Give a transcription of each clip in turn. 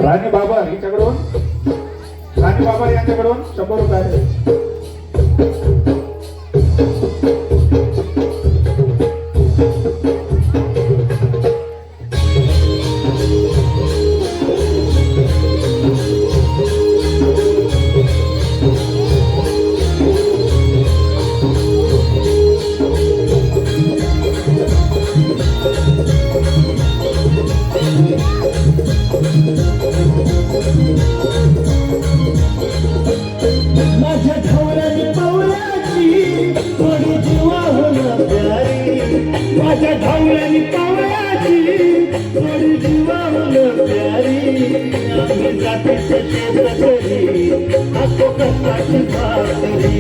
राणी बाबर हिच्याकडून, राणी बाबर यांच्याकडून 100 रुपये. माझ्या ढवळ्याने पावलाची थोडी जीवाहून प्यारी, माझ्या ढवळ्याने पावलाची थोडी जीवाहून प्यारी. आम्ही जातीचं शेतकरी खातो कष्टाची भाकरी,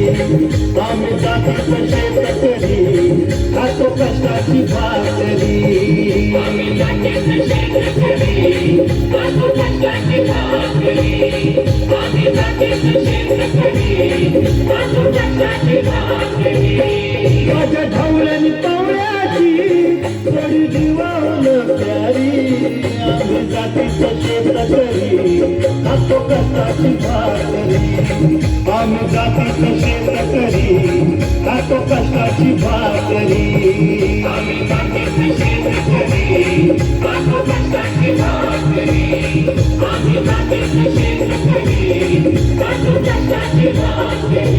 आम्ही जातीचं शेतकरी खातो कष्टाची भाकरी. आम्ही जातीचं शेतकरी खातो कष्टाची भाकरी, आम्ही जातीचं माझ्या ढवळ्याने पावळ्याची थोडी जीवाहून प्यारी. आम्ही जातीचं शेतकरी खातो कष्टाची भाकरी, आम्ही जातीचं शेतकरी खातो कष्टाची भाकरी. आम्ही जातीचं शेतकरी खातो कष्टाची भाकरी, आम्ही जातीचं शेतकरी खातो कष्टाची भाकरी.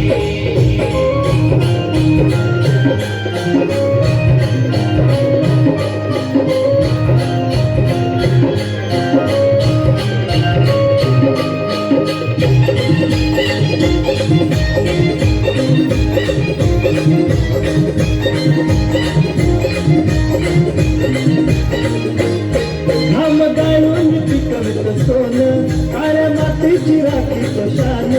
घाम गाळून पिकवत सोनं, काळ्या मातीची राखीचं शान.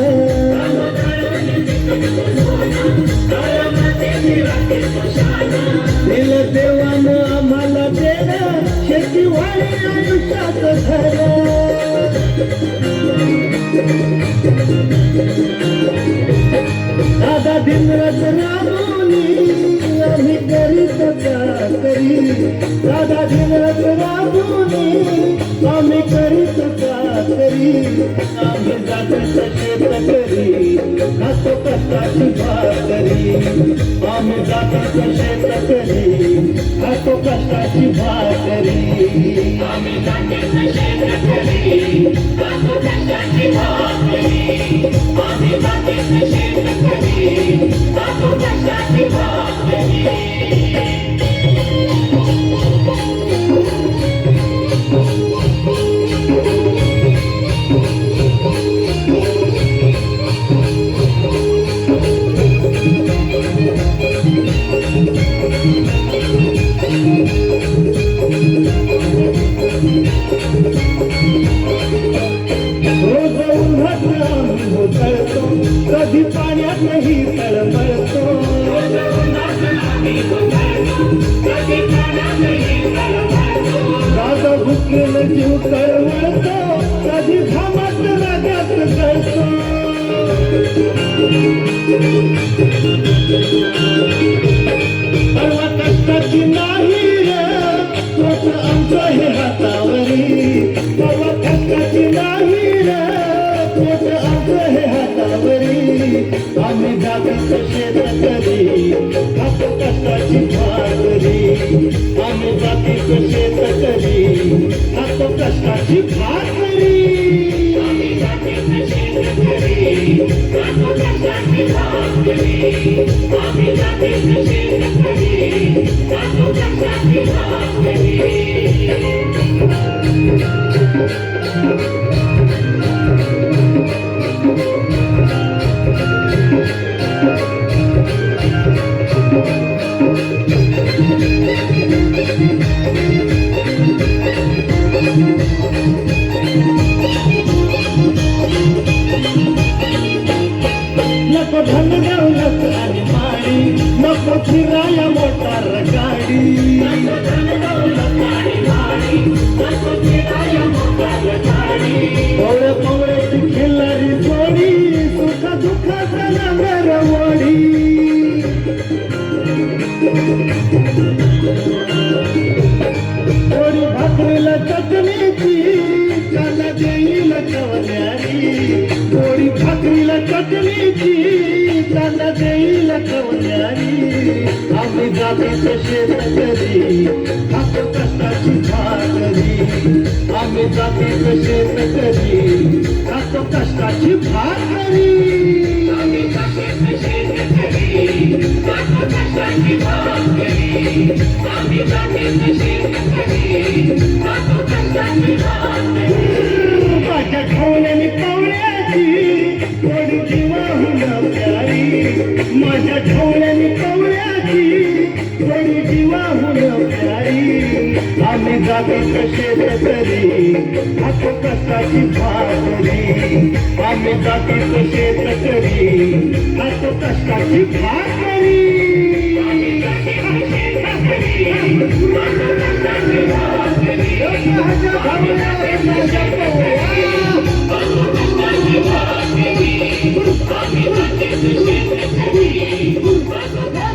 दिलं देवानं आम्हाला देणं, शेतीवाडी आयुष्याचं घर. दादा दिनरात राबवली आम्ही करीत चाकरी, दादा दिनरात राबवली आम्ही करीत चाकरी. आम्ही जातीचं शेतकरी खातो कष्टाची भाकरी, आम्ही जातीचं शेतकरी खातो कष्टाची भाकरी. आम्ही जातीचं शेतकरी खातो कष्टाची भाकरी, आम्ही जातीचं शेतकरी खातो कष्टाची भाकरी. रोज उन्हात आम्ही होतळतो, कधी पाण्यातही तळमळतो. दादा भुकेला जीव तळमळतो, कधी घामात रागात जळतो. परवा कष्टाची नाही रे तोच आमचं हे हातावरी, परवा कष्टाची नाही रे तोच आमचं हे हातावरी. आम्ही जातीचं शेतकरी खातो कष्टाची भाकरी, आम्ही जातीचं शेतकरी खातो कष्टाची भाकरी. आम्ही जातीचं शेतकरी खातो कष्टाची भाकरी, आम्ही जातीचं शेतकरी खातो कष्टाची भाकरी. नको धन दौलत आणि माडी, नको फिराया मोटार गाडी. नको धन दौलत आणि माडी, नको फिराया जातीच शेतकरी खातो कष्टाची भाकरी आम्ही जातीच शेतकरी खातो कष्टाची भाकरी आम्ही जातीच शेतकरी खातो कष्टाची भाकरी आम्ही जातीच शेतकरी खातो कष्टाची भाकरी माझ्या ढोल्याने कवळ्याची थोडी जीवाहून प्यारी माझ्या ढोल्याने कवळ्याची थोडी जीवाहून प्यारी आम्ही जातीच शेतकरी खातो कष्टाची भाकरी आम्ही जातीच शेतकरी खातो कष्टाची भाकरी Thank you.